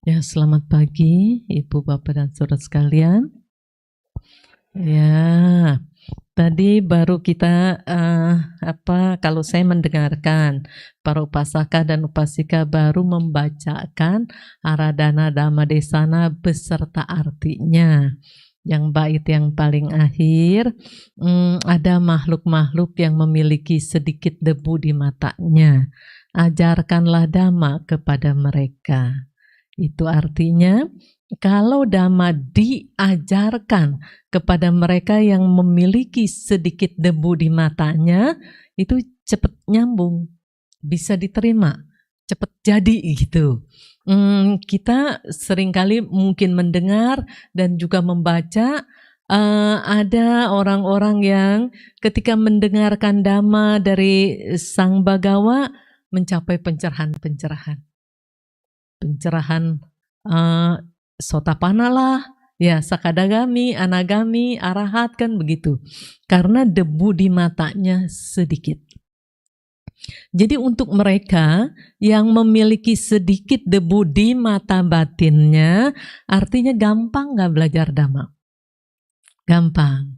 Ya, selamat pagi Ibu, Bapak, dan Saudara sekalian. Ya, tadi baru kita kalau saya mendengarkan para upasaka dan upasika baru membacakan Aradhana Dhamma Desana beserta artinya. Yang bait yang paling akhir, ada makhluk-makhluk yang memiliki sedikit debu di matanya. Ajarkanlah Dhamma kepada mereka. Itu artinya kalau Dhamma diajarkan kepada mereka yang memiliki sedikit debu di matanya, itu cepat nyambung, bisa diterima, cepat jadi gitu. Kita seringkali mungkin mendengar dan juga membaca, ada orang-orang yang ketika mendengarkan Dhamma dari Sang Bagawa mencapai pencerahan Sotapana lah, ya Sakadagami, Anagami, Arahat kan begitu. Karena debu di matanya sedikit. Jadi untuk mereka yang memiliki sedikit debu di mata batinnya, artinya gampang gak belajar Dhamma? Gampang.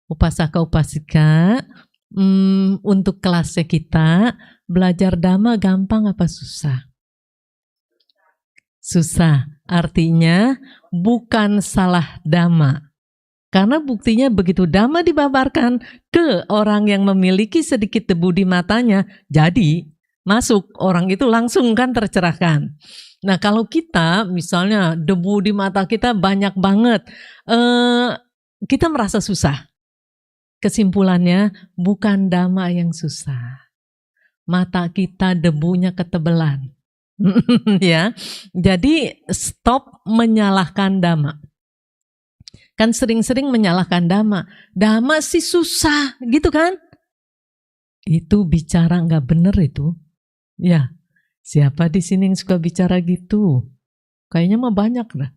Upasaka-upasika, untuk kelasnya kita, belajar Dhamma gampang apa susah? Susah, artinya bukan salah Dhamma. Karena buktinya begitu Dhamma dibabarkan ke orang yang memiliki sedikit debu di matanya, jadi masuk, orang itu langsung kan tercerahkan. Nah kalau kita misalnya debu di mata kita banyak banget, kita merasa susah. Kesimpulannya bukan Dhamma yang susah, mata kita debunya ketebelan. Ya, jadi stop menyalahkan Dhamma. Kan sering-sering menyalahkan Dhamma. Dhamma sih susah, gitu kan? Itu bicara nggak bener itu. Ya, siapa di sini yang suka bicara gitu? Kayaknya mah banyak lah.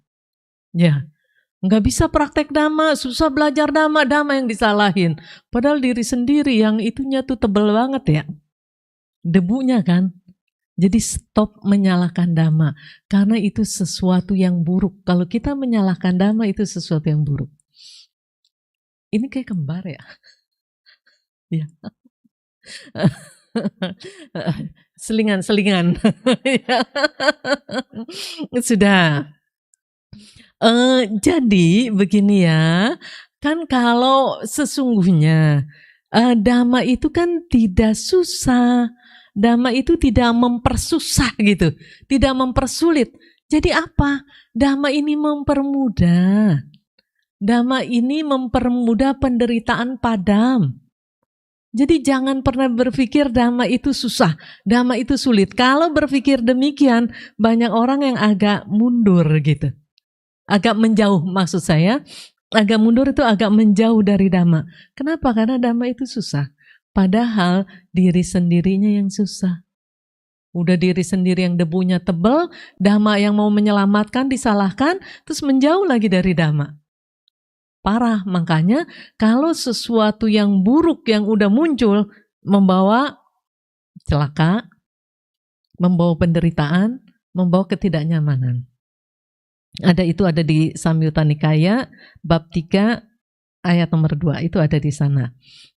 Ya, nggak bisa praktek Dhamma, susah belajar Dhamma, Dhamma yang disalahin. Padahal diri sendiri yang itunya tuh tebel banget ya. Debunya kan. Jadi stop menyalahkan Dhamma, karena itu sesuatu yang buruk. Kalau kita menyalahkan Dhamma itu sesuatu yang buruk. Ini kayak kembar ya? Ya. Selingan. Sudah. Jadi begini ya, kan kalau sesungguhnya Dhamma itu kan tidak susah. Dhamma itu tidak mempersusah gitu, tidak mempersulit. Jadi apa? Dhamma ini mempermudah. Dhamma ini mempermudah penderitaan padam. Jadi jangan pernah berpikir Dhamma itu susah, Dhamma itu sulit. Kalau berpikir demikian, banyak orang yang agak mundur gitu. Agak menjauh, maksud saya, agak mundur itu agak menjauh dari Dhamma. Kenapa? Karena Dhamma itu susah. Padahal diri sendirinya yang susah. Udah diri sendiri yang debunya tebal, Dhamma yang mau menyelamatkan disalahkan, terus menjauh lagi dari Dhamma. Parah, makanya kalau sesuatu yang buruk yang udah muncul, membawa celaka, membawa penderitaan, membawa ketidaknyamanan. Ada di Samyutta Nikaya, bab 3, ayat nomor 2, itu ada di sana.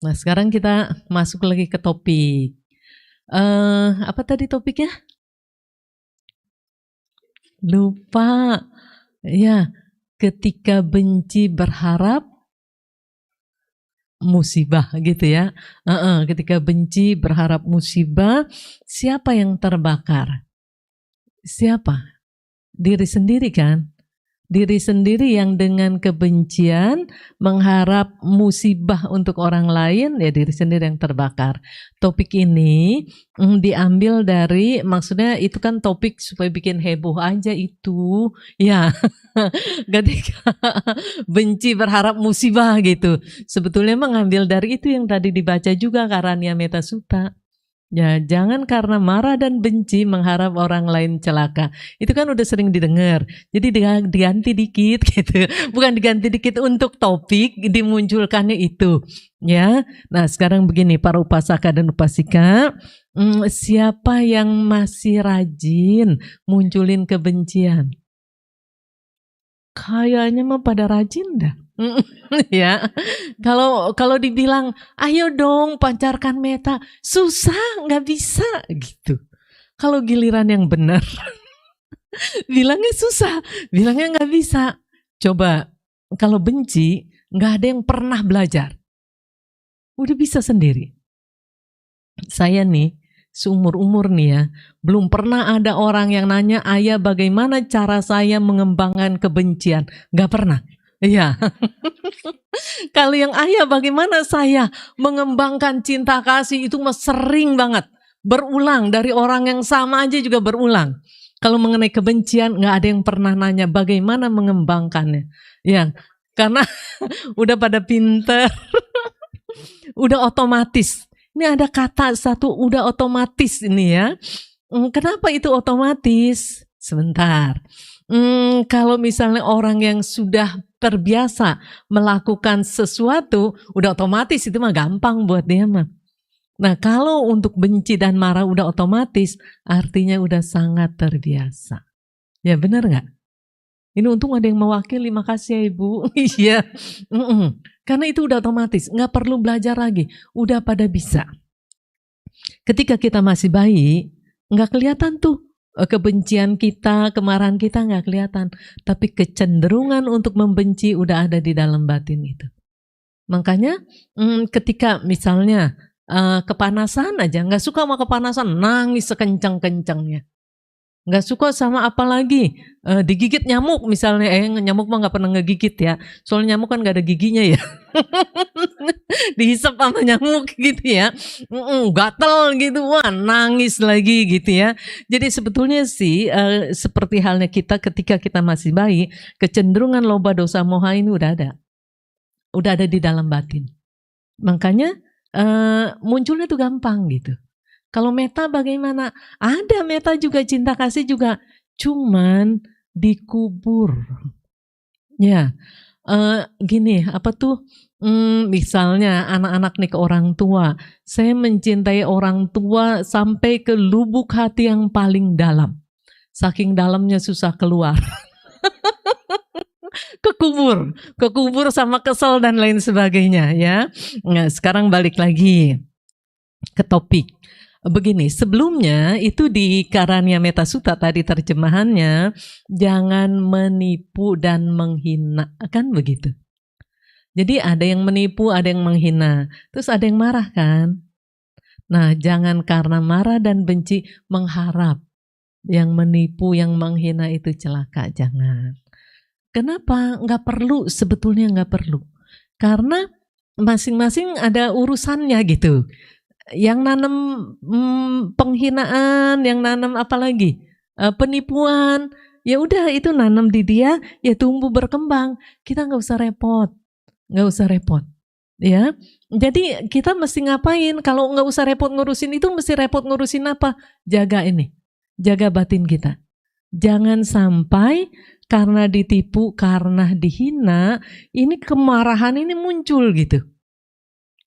Nah sekarang kita masuk lagi ke topik. Apa tadi topiknya? Lupa. Ya, ketika benci berharap musibah gitu ya. Ketika benci berharap musibah, siapa yang terbakar? Siapa? Diri sendiri kan? Diri sendiri yang dengan kebencian mengharap musibah untuk orang lain, ya diri sendiri yang terbakar. Topik ini diambil dari, maksudnya itu kan topik supaya bikin heboh aja itu, ya. Ketika benci berharap musibah gitu. Sebetulnya mengambil dari itu yang tadi dibaca juga Karanya Metta Sutta. Ya, jangan karena marah dan benci mengharap orang lain celaka. Itu kan udah sering didengar. Jadi diganti dikit gitu. Bukan diganti dikit untuk topik dimunculkannya itu. Ya. Nah, sekarang begini para upasaka dan upasika, siapa yang masih rajin munculin kebencian? Kayaknya mah pada rajin dah. Ya, kalau dibilang, ayo dong pancarkan meta, susah, nggak bisa gitu. Kalau giliran yang benar, bilangnya susah, bilangnya nggak bisa. Coba, kalau benci, nggak ada yang pernah belajar. Udah bisa sendiri. Saya nih, seumur-umur nih ya, belum pernah ada orang yang nanya, ayah bagaimana cara saya mengembangkan kebencian? Nggak pernah. Iya. Kalau yang ayah bagaimana saya mengembangkan cinta kasih itu mah sering banget. Berulang, dari orang yang sama aja juga berulang. Kalau mengenai kebencian nggak ada yang pernah nanya bagaimana mengembangkannya. Ya, karena udah pada pinter, udah otomatis. Ini ada kata satu udah otomatis ini ya. Kenapa itu otomatis? Sebentar. Kalau misalnya orang yang sudah terbiasa melakukan sesuatu, udah otomatis itu mah gampang buat dia mah. Nah, kalau untuk benci dan marah udah otomatis, artinya udah sangat terbiasa. Ya benar nggak? Ini untung ada yang mewakili, makasih ya Ibu. Iya, karena itu udah otomatis, nggak perlu belajar lagi, udah pada bisa. Ketika kita masih bayi, nggak kelihatan tuh kebencian kita, kemarahan kita nggak kelihatan, tapi kecenderungan untuk membenci udah ada di dalam batin itu. Makanya ketika misalnya kepanasan aja, nggak suka sama kepanasan, nangis sekencang-kencangnya. Nggak suka sama apa lagi, digigit nyamuk misalnya, nyamuk mah nggak pernah ngegigit ya, soalnya nyamuk kan nggak ada giginya ya, dihisap sama nyamuk gitu ya, gatel gitu, wah nangis lagi gitu ya. Jadi sebetulnya sih seperti halnya kita ketika kita masih bayi, kecenderungan loba dosa moha ini udah ada di dalam batin. Makanya munculnya tuh gampang gitu. Kalau meta bagaimana? Ada meta juga, cinta kasih juga, cuman dikubur. Ya, gini, apa tuh? Misalnya anak-anak nih ke orang tua, saya mencintai orang tua sampai ke lubuk hati yang paling dalam. Saking dalamnya susah keluar. Kekubur sama kesel dan lain sebagainya ya. Nah, sekarang balik lagi ke topik. Begini, sebelumnya itu di Karania Metta Sutta tadi terjemahannya, jangan menipu dan menghina, kan begitu. Jadi ada yang menipu, ada yang menghina, terus ada yang marah kan. Nah, jangan karena marah dan benci mengharap yang menipu, yang menghina itu celaka, jangan. Kenapa? Nggak perlu, sebetulnya nggak perlu. Karena masing-masing ada urusannya gitu. Yang nanam penghinaan, yang nanam apa lagi? Penipuan. Ya udah itu nanam di dia, ya tumbuh berkembang. Kita nggak usah repot. Nggak usah repot. Ya. Jadi kita mesti ngapain? Kalau nggak usah repot ngurusin itu, mesti repot ngurusin apa? Jaga ini. Jaga batin kita. Jangan sampai karena ditipu, karena dihina, ini kemarahan ini muncul gitu.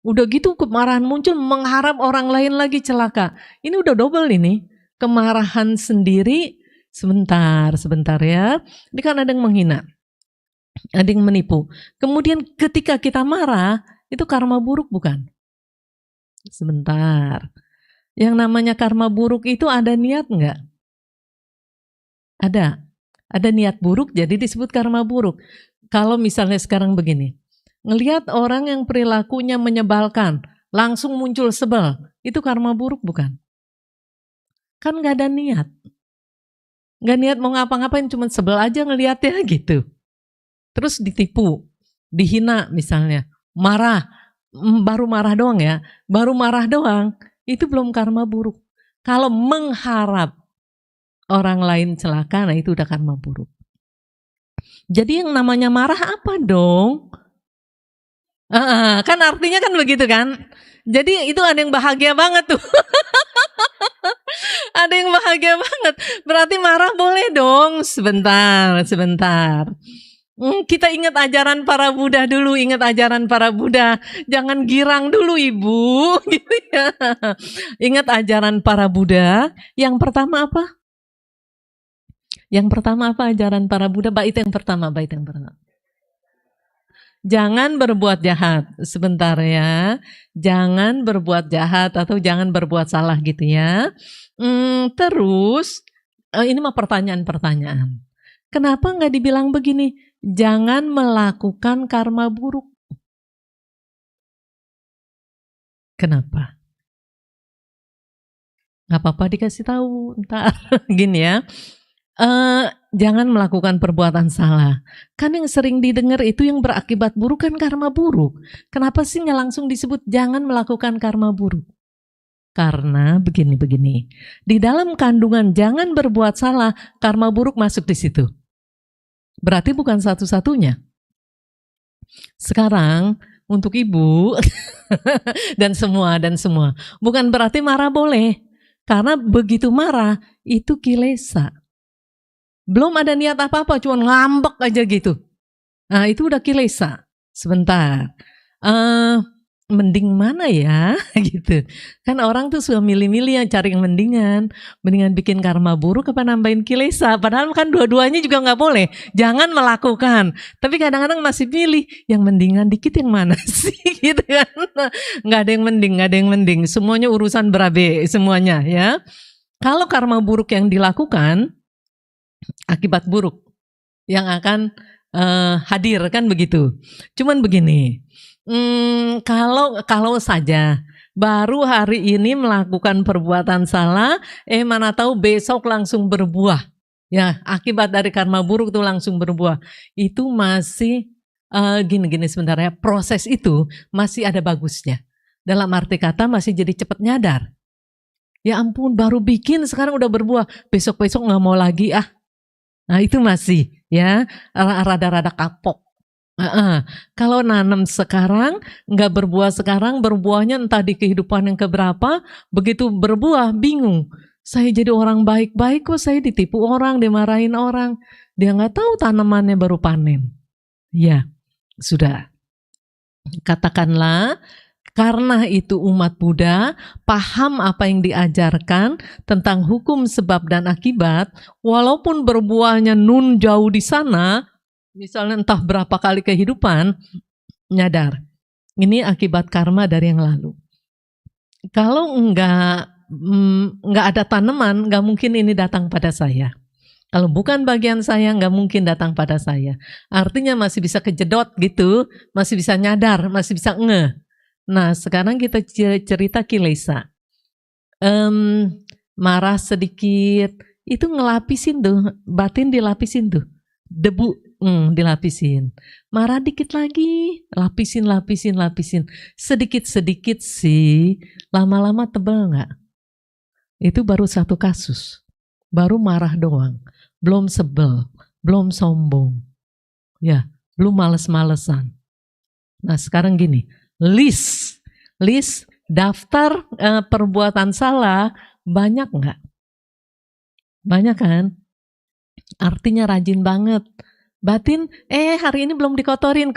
Udah gitu kemarahan muncul, mengharap orang lain lagi celaka. Ini udah double ini. Kemarahan sendiri, sebentar ya. Ini kan ada yang menghina, ada yang menipu. Kemudian ketika kita marah, itu karma buruk bukan? Sebentar. Yang namanya karma buruk itu ada niat enggak? Ada. Ada niat buruk jadi disebut karma buruk. Kalau misalnya sekarang begini, ngelihat orang yang perilakunya menyebalkan, langsung muncul sebel, itu karma buruk bukan? Kan gak ada niat. Gak niat mau ngapa-ngapain, cuma sebel aja ngelihatnya gitu. Terus ditipu, dihina misalnya, marah, baru marah doang ya, baru marah doang, itu belum karma buruk. Kalau mengharap orang lain celaka, nah itu udah karma buruk. Jadi yang namanya marah apa dong? Kan artinya kan begitu kan? Jadi itu ada yang bahagia banget tuh. Ada yang bahagia banget. Berarti marah boleh dong. Sebentar. Kita ingat ajaran para Buddha dulu, ingat ajaran para Buddha. Jangan girang dulu Ibu. Gitu ya. Ingat ajaran para Buddha. Yang pertama apa? Yang pertama apa ajaran para Buddha? Bait yang pertama. Jangan berbuat jahat. Sebentar ya. Jangan berbuat jahat atau jangan berbuat salah gitu ya. Terus, ini mah pertanyaan-pertanyaan. Kenapa nggak dibilang begini? Jangan melakukan karma buruk. Kenapa? Nggak apa-apa dikasih tahu ntar. Gini ya. Jangan melakukan perbuatan salah. Kan yang sering didengar itu yang berakibat buruk kan karma buruk. Kenapa sih nggak langsung disebut jangan melakukan karma buruk? Karena begini. Di dalam kandungan jangan berbuat salah, karma buruk masuk di situ. Berarti bukan satu-satunya. Sekarang untuk ibu dan semua, bukan berarti marah boleh. Karena begitu marah itu kilesa. Belum ada niat apa-apa, cuma ngambek aja gitu. Nah itu udah kilesa. Sebentar. Mending mana ya gitu. Kan orang tuh suka milih-milih yang cari yang mendingan bikin karma buruk apa nambahin kilesa. Padahal kan dua-duanya juga nggak boleh. Jangan melakukan. Tapi kadang-kadang masih pilih yang mendingan dikit yang mana sih gitu kan. Nggak ada yang mending. Semuanya urusan berabe semuanya ya. Kalau karma buruk yang dilakukan, akibat buruk yang akan hadir kan begitu. Cuman begini. Kalau saja baru hari ini melakukan perbuatan salah, mana tahu besok langsung berbuah. Ya, akibat dari karma buruk itu langsung berbuah. Itu masih gini sebentar ya, proses itu masih ada bagusnya. Dalam arti kata masih jadi cepat nyadar. Ya ampun, baru bikin sekarang udah berbuah, besok-besok nggak mau lagi ah. Nah itu masih ya rada-rada kapok. Kalau nanam sekarang, nggak berbuah sekarang, berbuahnya entah di kehidupan yang keberapa, begitu berbuah bingung. Saya jadi orang baik-baik kok saya ditipu orang, dimarahin orang. Dia nggak tahu tanamannya baru panen. Ya, sudah. Katakanlah, karena itu umat Buddha paham apa yang diajarkan tentang hukum sebab dan akibat, walaupun berbuahnya nun jauh di sana, misalnya entah berapa kali kehidupan, nyadar ini akibat karma dari yang lalu. Kalau enggak ada tanaman, enggak mungkin ini datang pada saya. Kalau bukan bagian saya, enggak mungkin datang pada saya. Artinya masih bisa kejedot gitu, masih bisa nyadar, masih bisa ngeh. Nah sekarang kita cerita kilesa. Marah sedikit, itu ngelapisin tuh, batin dilapisin tuh. Debu dilapisin. Marah dikit lagi, lapisin. Sedikit-sedikit sih, lama-lama tebel nggak? Itu baru satu kasus. Baru marah doang. Belum sebel, belum sombong. Ya, belum males-malesan. Nah sekarang gini, list daftar perbuatan salah banyak nggak? Banyak kan? Artinya rajin banget. Batin, hari ini belum dikotorin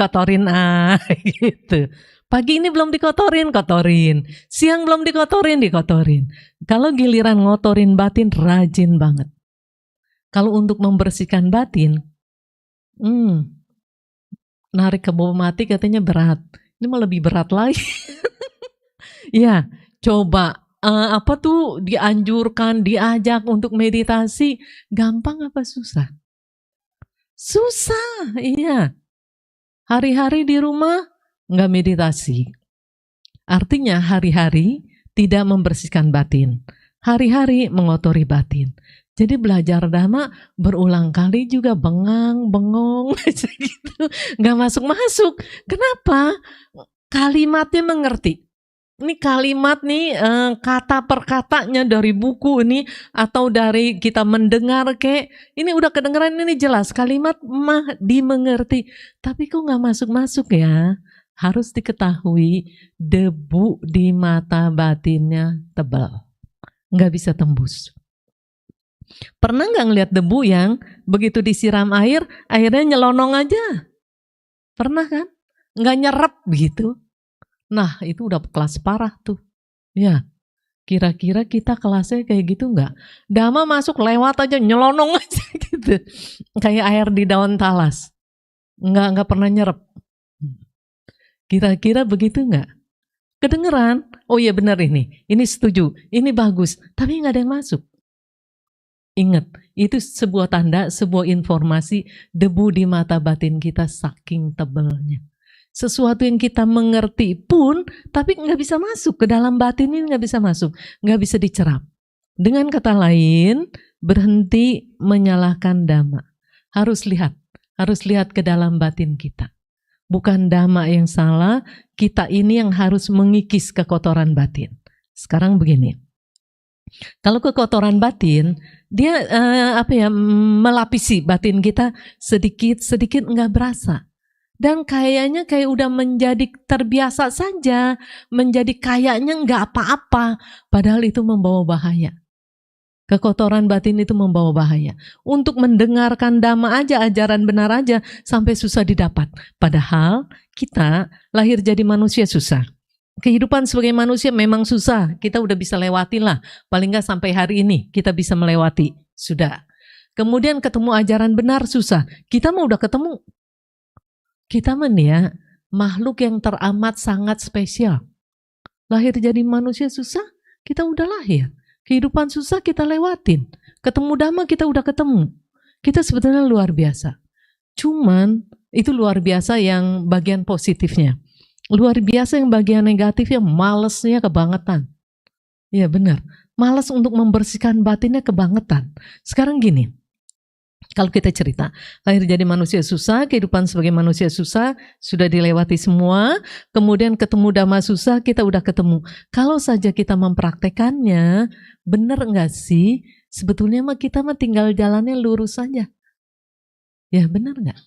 gitu. Pagi ini belum dikotorin. Siang belum dikotorin. Kalau giliran ngotorin batin, rajin banget. Kalau untuk membersihkan batin, narik ke bawah mati katanya berat. Ini malah lebih berat lagi. Ya, coba apa tuh dianjurkan, diajak untuk meditasi, gampang apa susah? Susah, iya. Hari-hari di rumah nggak meditasi. Artinya hari-hari tidak membersihkan batin. Hari-hari mengotori batin. Jadi belajar dhamma berulang kali juga bengong gitu, nggak masuk. Kenapa? Kalimatnya mengerti. Ini kalimat nih kata per katanya dari buku ini atau dari kita mendengar ini udah kedengeran, ini jelas kalimat mah dimengerti, tapi kok nggak masuk ya. Harus diketahui debu di mata batinnya tebal, nggak bisa tembus. Pernah nggak ngeliat debu yang begitu disiram air, airnya nyelonong aja? Pernah kan? Nggak nyerap gitu. Nah itu udah kelas parah tuh. Ya, Kira-kira kita kelasnya kayak gitu nggak? Dhamma masuk lewat aja, nyelonong aja gitu. Kayak air di daun talas. Nggak pernah nyerap. Kira-kira begitu nggak? Kedengeran? Oh iya benar ini setuju, ini bagus, tapi nggak ada yang masuk. Ingat, itu sebuah tanda, sebuah informasi debu di mata batin kita saking tebalnya. Sesuatu yang kita mengerti pun, tapi nggak bisa masuk ke dalam batin ini, nggak bisa masuk, nggak bisa dicerap. Dengan kata lain, berhenti menyalahkan Dhamma. Harus lihat ke dalam batin kita. Bukan Dhamma yang salah, kita ini yang harus mengikis kekotoran batin. Sekarang begini. Kalau kekotoran batin, dia melapisi batin kita sedikit nggak berasa. Dan kayaknya kayak udah menjadi terbiasa saja, menjadi kayaknya nggak apa-apa, padahal itu membawa bahaya. Kekotoran batin itu membawa bahaya. Untuk mendengarkan Dhamma aja, ajaran benar aja, sampai susah didapat. Padahal kita lahir jadi manusia susah. Kehidupan sebagai manusia memang susah, kita udah bisa lewatin lah, paling nggak sampai hari ini kita bisa melewati, sudah. Kemudian ketemu ajaran benar susah, kita mah udah ketemu. Kita ya, makhluk yang teramat sangat spesial. Lahir jadi manusia susah, kita udah lahir. Kehidupan susah kita lewatin, ketemu Dhamma kita udah ketemu. Kita sebetulnya luar biasa. Cuman itu luar biasa yang bagian positifnya. Luar biasa yang bagian negatifnya, malesnya kebangetan. Ya benar, malas untuk membersihkan batinnya kebangetan. Sekarang gini, kalau kita cerita, lahir jadi manusia susah, kehidupan sebagai manusia susah, sudah dilewati semua, kemudian ketemu Dhamma susah, kita udah ketemu. Kalau saja kita mempraktekannya, benar enggak sih? Sebetulnya mah kita mah tinggal jalannya lurus saja. Ya benar enggak?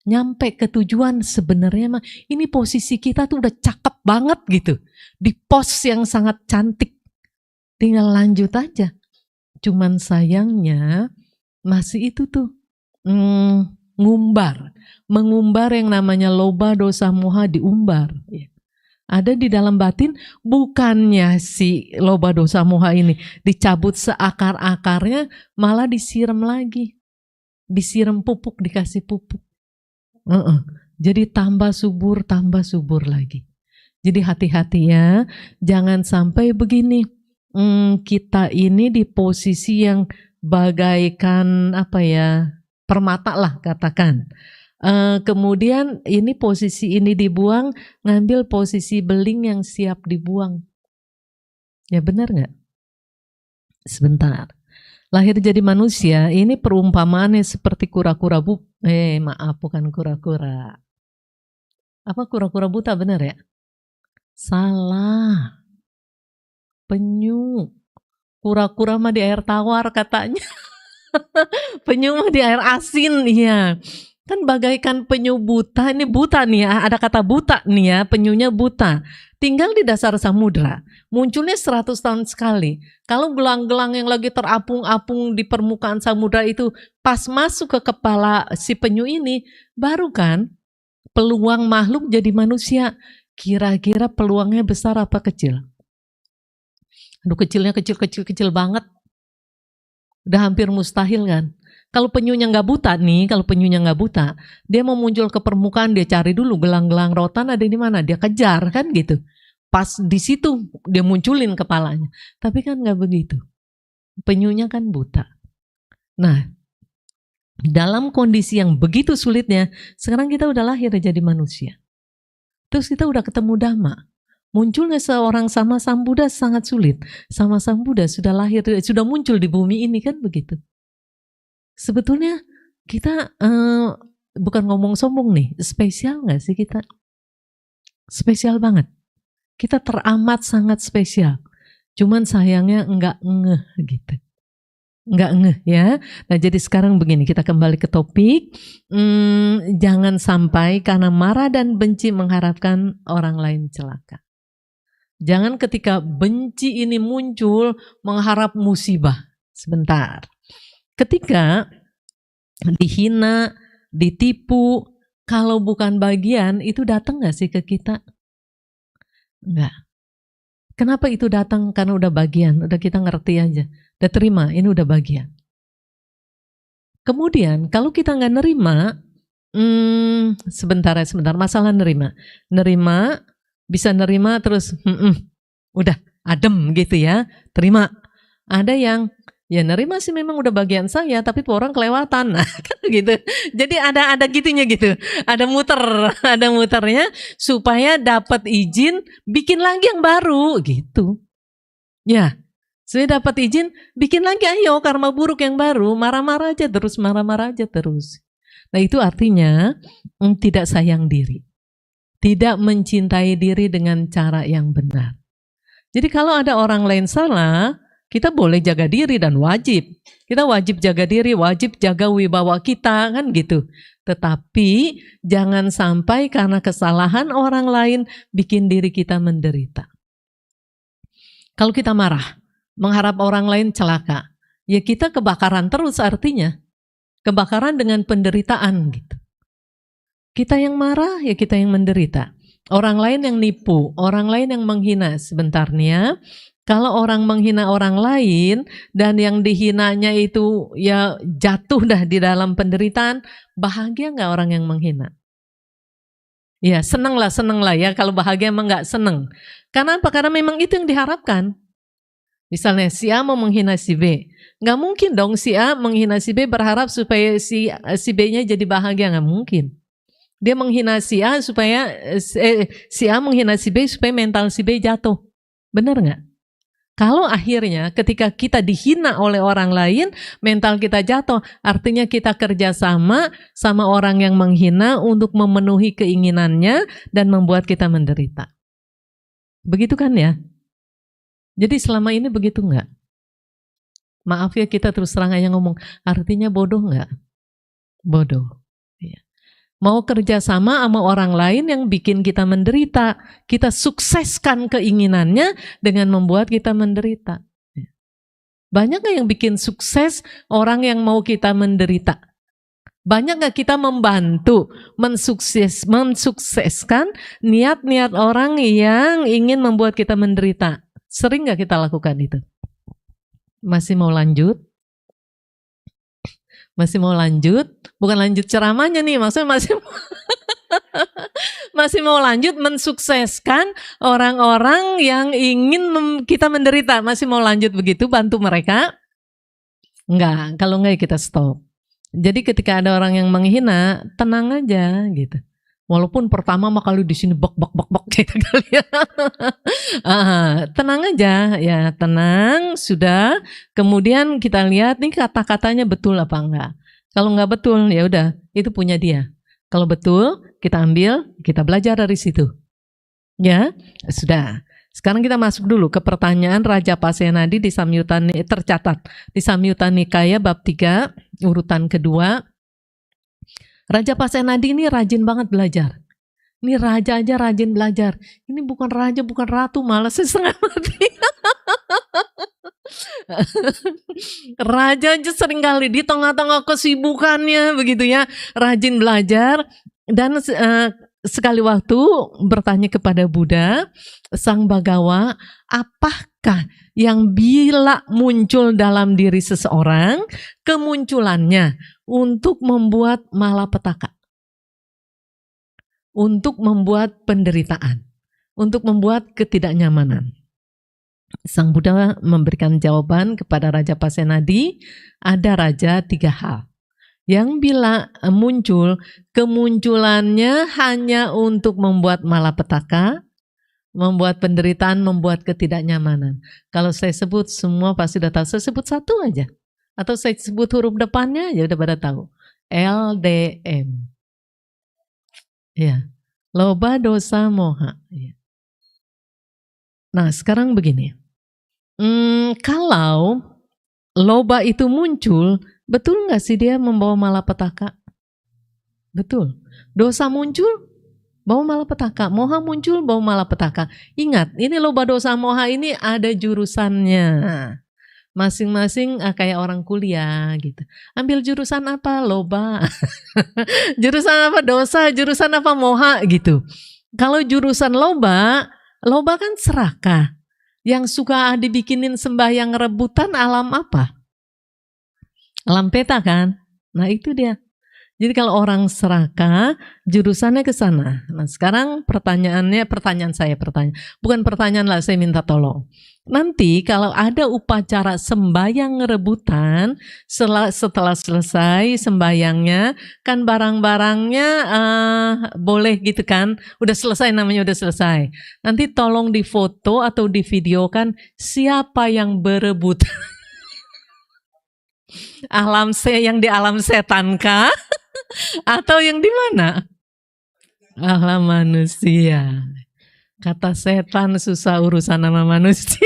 Nyampe ke tujuan sebenarnya mah ini posisi kita tuh udah cakep banget gitu, di pos yang sangat cantik, tinggal lanjut aja. Cuman sayangnya masih itu tuh mengumbar yang namanya loba dosa moha diumbar. Ada di dalam batin, bukannya si loba dosa moha ini dicabut seakar-akarnya, malah disiram lagi, disiram pupuk, dikasih pupuk. Jadi tambah subur lagi. Jadi hati-hati ya, jangan sampai begini. Kita ini di posisi yang bagaikan permata lah katakan. Kemudian ini posisi ini dibuang, ngambil posisi beling yang siap dibuang. Ya benar nggak? Sebentar. Lahir jadi manusia, ini perumpamaannya seperti kura-kura bukan kura-kura. Apa kura-kura buta benar ya? Salah. Penyu. Kura-kura mah di air tawar katanya. Penyu mah di air asin, iya. Kan bagaikan penyu buta, ini buta nih ya, ada kata buta nih ya, penyunya buta. Tinggal di dasar samudra, munculnya 100 tahun sekali. Kalau gelang-gelang yang lagi terapung-apung di permukaan samudra itu pas masuk ke kepala si penyu ini, baru kan peluang makhluk jadi manusia. Kira-kira peluangnya besar apa kecil? Aduh kecilnya kecil banget. Udah hampir mustahil kan. Kalau penyunya nggak buta, dia mau muncul ke permukaan, dia cari dulu gelang-gelang rotan ada di mana, dia kejar kan gitu. Pas di situ dia munculin kepalanya. Tapi kan nggak begitu. Penyunya kan buta. Nah, dalam kondisi yang begitu sulitnya, sekarang kita udah lahir jadi manusia. Terus kita udah ketemu Dhamma. Munculnya seorang sama Sambuddha sangat sulit. Sama Sambuddha sudah lahir, sudah muncul di bumi ini kan begitu. Sebetulnya kita bukan ngomong sombong nih, spesial gak sih kita? Spesial banget. Kita teramat sangat spesial. Cuman sayangnya enggak ngeh gitu. Enggak ngeh ya. Nah jadi sekarang begini, kita kembali ke topik. Jangan sampai karena marah dan benci mengharapkan orang lain celaka. Jangan ketika benci ini muncul mengharap musibah. Sebentar. Ketika dihina, ditipu, kalau bukan bagian itu datang gak sih ke kita? Enggak. Kenapa itu datang? Karena udah bagian, udah kita ngerti aja. Udah terima, ini udah bagian. Kemudian kalau kita nggak nerima, sebentar, masalah nerima. Nerima, bisa nerima terus, udah adem gitu ya, terima. Ada yang, ya nerima sih memang udah bagian saya, tapi tuh orang kelewatan, nah, kan gitu. Jadi ada gitunya gitu, ada muternya supaya dapat izin bikin lagi yang baru gitu. Ya, saya dapat izin bikin lagi, ayo karma buruk yang baru, marah-marah aja terus. Nah itu artinya tidak sayang diri, tidak mencintai diri dengan cara yang benar. Jadi kalau ada orang lain salah, kita boleh jaga diri dan wajib. Kita wajib jaga diri, wajib jaga wibawa kita, kan gitu. Tetapi jangan sampai karena kesalahan orang lain bikin diri kita menderita. Kalau kita marah, mengharap orang lain celaka, ya kita kebakaran terus artinya. Kebakaran dengan penderitaan gitu. Kita yang marah, ya kita yang menderita. Orang lain yang nipu, orang lain yang menghina. Sebentar nih ya. Kalau orang menghina orang lain dan yang dihinanya itu ya jatuh dah di dalam penderitaan, bahagia nggak orang yang menghina? Ya seneng lah ya, kalau bahagia emang nggak seneng. Karena apa? Karena memang itu yang diharapkan. Misalnya si A mau menghina si B, nggak mungkin dong si A menghina si B berharap supaya si B-nya jadi bahagia, nggak mungkin. Dia menghina si A supaya si A menghina si B supaya mental si B jatuh, benar nggak? Kalau akhirnya ketika kita dihina oleh orang lain, mental kita jatuh, artinya kita kerjasama sama orang yang menghina untuk memenuhi keinginannya dan membuat kita menderita. Begitu kan ya? Jadi selama ini begitu nggak? Maaf ya kita terus terang aja ngomong, artinya bodoh nggak? Bodoh. Ya. Mau kerjasama sama orang lain yang bikin kita menderita, kita sukseskan keinginannya dengan membuat kita menderita. Banyak gak yang bikin sukses orang yang mau kita menderita? Banyak gak kita membantu mensukseskan niat-niat orang yang ingin membuat kita menderita? Sering gak kita lakukan itu? Masih mau lanjut? Masih mau lanjut? Bukan lanjut ceramahnya nih, maksudnya masih mau lanjut mensukseskan orang-orang yang ingin kita menderita. Masih mau lanjut begitu, bantu mereka? Enggak, kalau enggak ya kita stop. Jadi ketika ada orang yang menghina, tenang aja gitu. Walaupun pertama mah kalau di sini bak gitu kali ya. Tenang aja ya, tenang sudah. Kemudian kita lihat nih kata-katanya betul apa enggak. Kalau enggak betul ya udah, itu punya dia. Kalau betul kita ambil, kita belajar dari situ. Ya, sudah. Sekarang kita masuk dulu ke pertanyaan Raja Pasenadi di Samyutta, tercatat di Samyutta Nikaya bab 3 urutan kedua. Raja Pasenadi ini rajin banget belajar. Ini raja aja rajin belajar. Ini bukan raja, bukan ratu, malah setengah mati. Raja aja seringkali di tengah-tengah kesibukannya begitu ya, rajin belajar dan sekali waktu bertanya kepada Buddha, Sang Bagawa, apakah yang bila muncul dalam diri seseorang, kemunculannya untuk membuat malapetaka, untuk membuat penderitaan, untuk membuat ketidaknyamanan. Sang Buddha memberikan jawaban kepada Raja Pasenadi, ada raja 3 hal. Yang bila muncul, kemunculannya hanya untuk membuat malapetaka, membuat penderitaan, membuat ketidaknyamanan. Kalau saya sebut semua pasti udah tahu, saya sebut satu aja. Atau saya sebut huruf depannya aja udah pada tahu. LDM. Ya, loba dosa moha. Ya. Nah sekarang begini, kalau loba itu muncul, betul nggak sih dia membawa malapetaka? Betul. Dosa muncul, bawa malapetaka. Moha muncul, bawa malapetaka. Ingat, ini loba dosa moha ini ada jurusannya. Masing-masing kayak orang kuliah gitu. Ambil jurusan apa? Loba. Jurusan apa? Dosa. Jurusan apa? Moha gitu. Kalau jurusan loba kan serakah. Yang suka dibikinin sembahyang rebutan alam apa? Alam peta kan? Nah itu dia. Jadi kalau orang serakah, jurusannya ke sana. Nah sekarang pertanyaan saya, bukan pertanyaan lah, saya minta tolong. Nanti kalau ada upacara sembahyang rebutan, setelah selesai sembahyangnya, kan barang-barangnya boleh gitu kan, udah selesai namanya, udah selesai. Nanti tolong difoto atau divideokan siapa yang berebut. Yang di alam setan kah? Atau yang di mana? Alam manusia. Kata setan susah urusan sama manusia.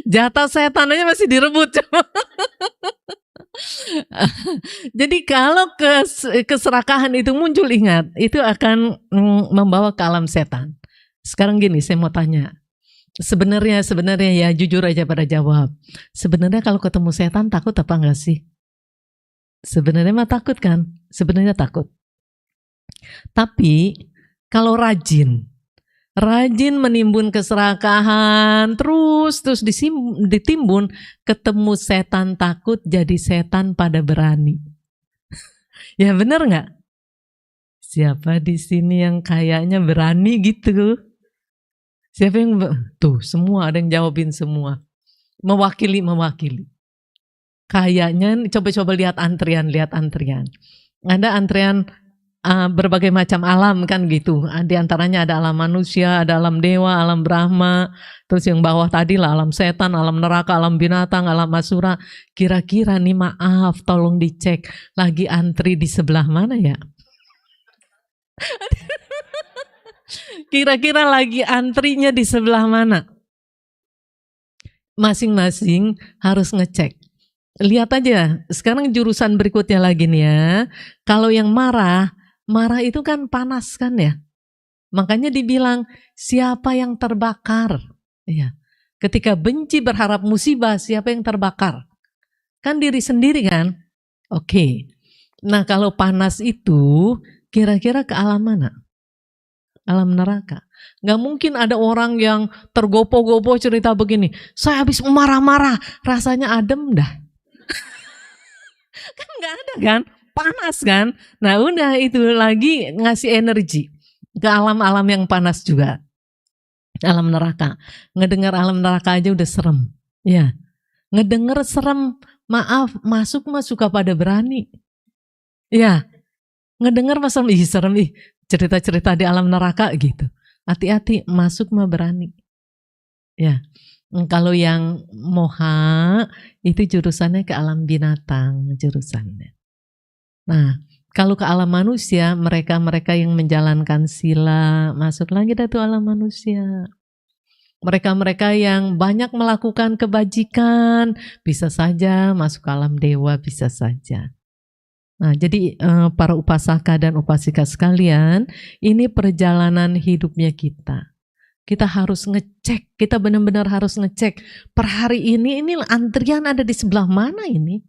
Jatah setan aja masih direbut. Jadi kalau keserakahan itu muncul, ingat, itu akan membawa ke alam setan. Sekarang gini, saya mau tanya. Sebenarnya ya, jujur aja pada jawab. Sebenarnya kalau ketemu setan takut apa enggak sih? Sebenarnya mah takut kan? Sebenarnya takut. Tapi kalau rajin menimbun keserakahan, terus ditimbun, ketemu setan takut, jadi setan pada berani. Ya benar nggak? Siapa di sini yang kayaknya berani gitu? Siapa yang tuh? Semua ada yang jawabin semua. Mewakili. Kayaknya coba lihat antrian. Ada antrian berbagai macam alam kan gitu. Di antaranya ada alam manusia, ada alam dewa, alam Brahma, terus yang bawah tadi lah alam setan, alam neraka, alam binatang, alam asura. Kira-kira nih, maaf, tolong dicek lagi antri di sebelah mana ya? Kira-kira lagi antrinya di sebelah mana? Masing-masing harus ngecek. Lihat aja, sekarang jurusan berikutnya lagi nih ya. Kalau yang marah itu kan panas kan ya. Makanya dibilang siapa yang terbakar. Ya. Ketika benci berharap musibah, siapa yang terbakar? Kan diri sendiri kan? Oke. Nah kalau panas itu kira-kira ke alam mana? Alam neraka. Gak mungkin ada orang yang tergopoh-gopoh cerita begini, saya habis marah-marah, rasanya adem dah. Kan gak ada kan? Panas kan? Nah udah itu lagi ngasih energi ke alam-alam yang panas juga. Alam neraka. Ngedengar alam neraka aja udah serem. Ya. Ngedenger serem, maaf, masuk mah suka pada berani. Ya. Ngedenger mah serem, cerita-cerita di alam neraka gitu. Hati-hati, masuk mah berani. Ya. Kalau yang moha itu jurusannya ke alam binatang jurusannya. Nah, kalau ke alam manusia, mereka yang menjalankan sila masuk lagi dari alam manusia. Mereka yang banyak melakukan kebajikan bisa saja masuk ke alam dewa, bisa saja. Nah, jadi para upasaka dan upasika sekalian, ini perjalanan hidupnya kita. Kita harus ngecek, kita benar-benar harus ngecek. Per hari ini antrian ada di sebelah mana ini?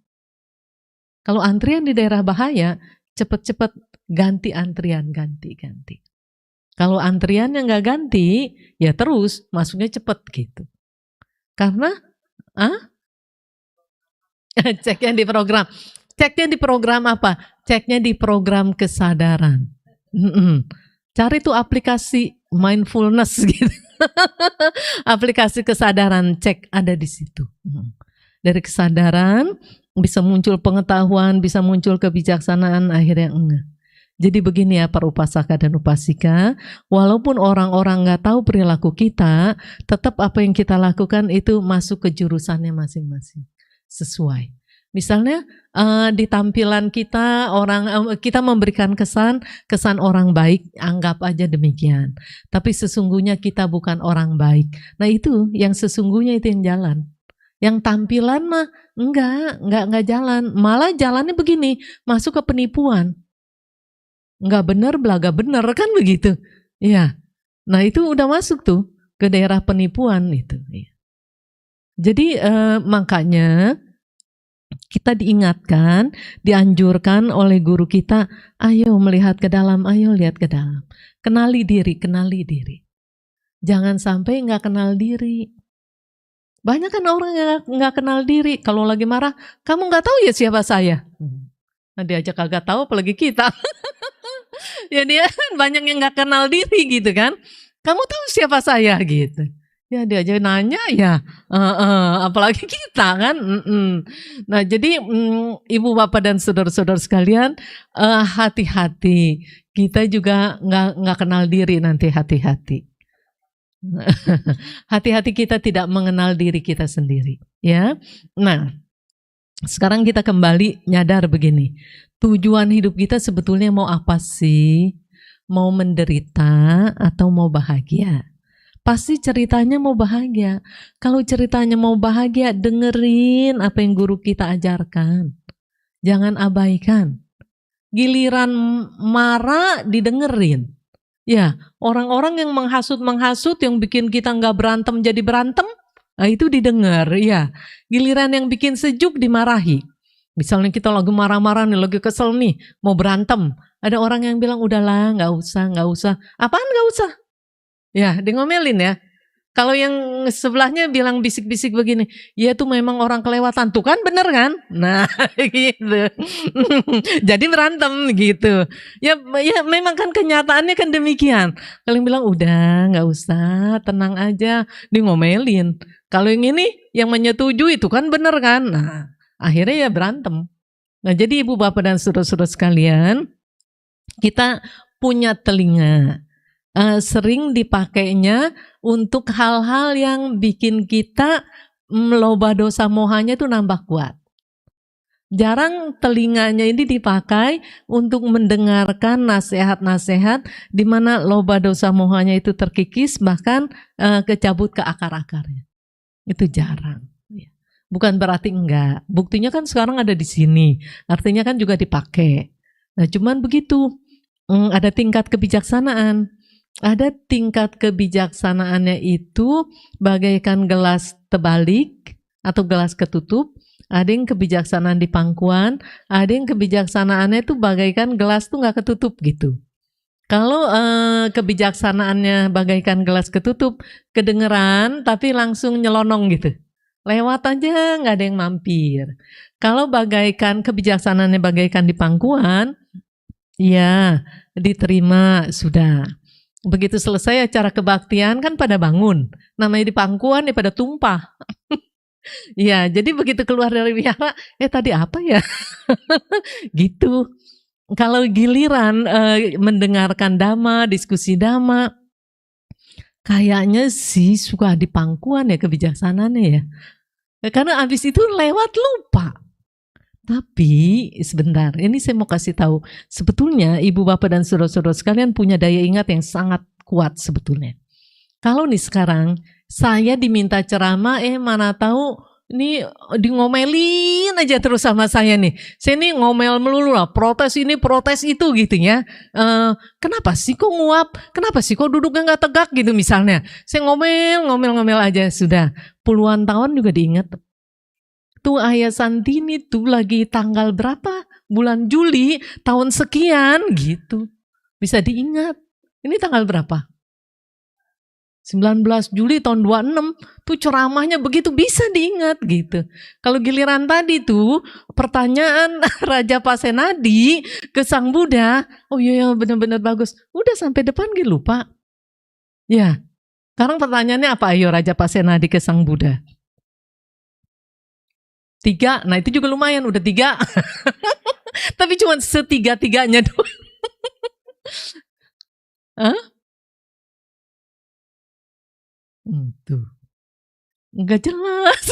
Kalau antrian di daerah bahaya, cepat-cepat ganti antrian, ganti. Kalau antriannya nggak ganti, ya terus masuknya cepat gitu. Karena, ceknya di program. Ceknya di program apa? Ceknya di program kesadaran. Cari tuh aplikasi mindfulness gitu. Aplikasi kesadaran, cek ada di situ. Dari kesadaran bisa muncul pengetahuan, bisa muncul kebijaksanaan, akhirnya enggak. Jadi begini ya para upasaka dan upasika, walaupun orang-orang nggak tahu perilaku kita, tetap apa yang kita lakukan itu masuk ke jurusannya masing-masing, sesuai. Misalnya di tampilan kita kita memberikan kesan orang baik, anggap aja demikian. Tapi sesungguhnya kita bukan orang baik. Nah itu yang sesungguhnya itu yang jalan. Yang tampilan mah enggak jalan. Malah jalannya begini, masuk ke penipuan. Enggak benar, belaga benar kan begitu. Iya. Nah itu udah masuk tuh ke daerah penipuan itu. Jadi makanya kita diingatkan, dianjurkan oleh guru kita, ayo melihat ke dalam, ayo lihat ke dalam. Kenali diri. Jangan sampai nggak kenal diri. Banyak kan orang yang nggak kenal diri. Kalau lagi marah, kamu nggak tahu ya siapa saya. Nah, dia aja kagak tahu, apalagi kita. Ya dia banyak yang nggak kenal diri gitu kan. Kamu tahu siapa saya gitu. Ya dia aja nanya ya, apalagi kita kan. Nah jadi ibu bapak dan saudara-saudara sekalian, hati-hati. Kita juga nggak kenal diri nanti, hati-hati. Hati-hati kita tidak mengenal diri kita sendiri, ya. Nah, sekarang kita kembali nyadar begini. Tujuan hidup kita sebetulnya mau apa sih? Mau menderita atau mau bahagia? Pasti ceritanya mau bahagia. Kalau ceritanya mau bahagia, dengerin apa yang guru kita ajarkan. Jangan abaikan. Giliran marah didengerin. Ya, orang-orang yang menghasut, yang bikin kita nggak berantem jadi berantem, nah itu didengar. Ya, giliran yang bikin sejuk dimarahi. Misalnya kita lagi marah-marah nih, lagi kesel nih, mau berantem. Ada orang yang bilang, udahlah, nggak usah. Apaan nggak usah? Ya, dia ngomelin ya. Kalau yang sebelahnya bilang bisik-bisik begini, ya itu memang orang kelewatan. Tuh kan bener kan? Nah gitu. Jadi berantem gitu. Ya memang kan kenyataannya kan demikian. Kalau yang bilang udah gak usah, tenang aja, dia ngomelin. Kalau yang ini yang menyetujui itu kan bener kan? Nah akhirnya ya berantem. Nah jadi ibu bapak dan saudara-saudara sekalian, kita punya telinga. Sering dipakainya untuk hal-hal yang bikin kita loba dosa mohanya itu nambah kuat. Jarang telinganya ini dipakai untuk mendengarkan nasihat-nasihat di mana loba dosa mohanya itu terkikis, bahkan kecabut ke akar-akarnya. Itu jarang. Bukan berarti enggak. Buktinya kan sekarang ada di sini. Artinya kan juga dipakai. Nah, cuman begitu. Ada tingkat kebijaksanaan. Ada tingkat kebijaksanaannya itu bagaikan gelas terbalik atau gelas ketutup. Ada yang kebijaksanaan di pangkuan, ada yang kebijaksanaannya itu bagaikan gelas tuh nggak ketutup gitu. Kalau kebijaksanaannya bagaikan gelas ketutup, kedengeran tapi langsung nyelonong gitu. Lewat aja nggak ada yang mampir. Kalau bagaikan kebijaksanaannya bagaikan di pangkuan, ya diterima sudah. Begitu selesai acara kebaktian kan pada bangun. Namanya di pangkuan ya pada tumpah. Ya, jadi begitu keluar dari wihara, tadi apa ya? Gitu. Kalau giliran mendengarkan dhamma, diskusi dhamma, kayaknya sih suka di pangkuan ya kebijaksanaannya ya. Karena abis itu lewat lupa. Tapi sebentar, ini saya mau kasih tahu. Sebetulnya ibu bapak dan saudara-saudara sekalian punya daya ingat yang sangat kuat sebetulnya. Kalau nih sekarang saya diminta ceramah, mana tahu ini ngomelin aja terus sama saya nih. Saya nih ngomel melulu lah, protes ini, protes itu gitu ya. Kenapa sih kok nguap? Kenapa sih kok duduknya nggak tegak gitu misalnya. Saya ngomel aja sudah. Puluhan tahun juga diingat. Tuh Ayah Santini tuh lagi tanggal berapa? Bulan Juli tahun sekian gitu. Bisa diingat. Ini tanggal berapa? 19 Juli tahun 26 tuh ceramahnya begitu bisa diingat gitu. Kalau giliran tadi tuh pertanyaan Raja Pasenadi ke Sang Buddha, oh iya benar-benar bagus. Udah sampai depan gitu lupa. Ya. Sekarang pertanyaannya apa ayo Raja Pasenadi ke Sang Buddha? 3, nah itu juga lumayan, udah 3. Tapi cuma setiga-tiganya doang. Hah? Tuh. Nggak jelas.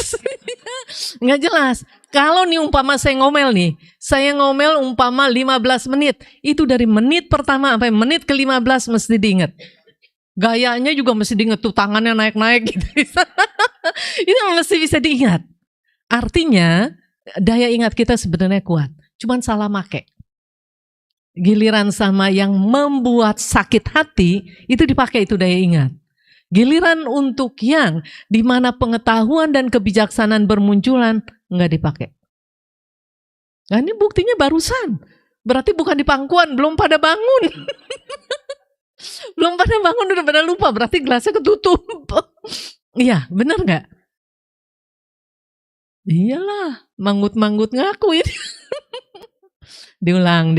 Nggak jelas. Kalau nih umpama saya ngomel nih, saya ngomel umpama 15 menit, itu dari menit pertama sampai menit ke-15 mesti diingat. Gayanya juga mesti diingat tuh, tangannya naik-naik gitu. Itu mesti bisa diingat. Artinya daya ingat kita sebenarnya kuat, cuman salah make. Giliran sama yang membuat sakit hati itu dipakai itu daya ingat. Giliran untuk yang dimana pengetahuan dan kebijaksanaan bermunculan nggak dipakai. Nah ini buktinya barusan. Berarti bukan di pangkuan, belum pada bangun. Belum pada bangun udah pada lupa, berarti gelasnya ketutup. Iya, benar nggak? Iyalah, manggut-manggut ngaku ini. Diulang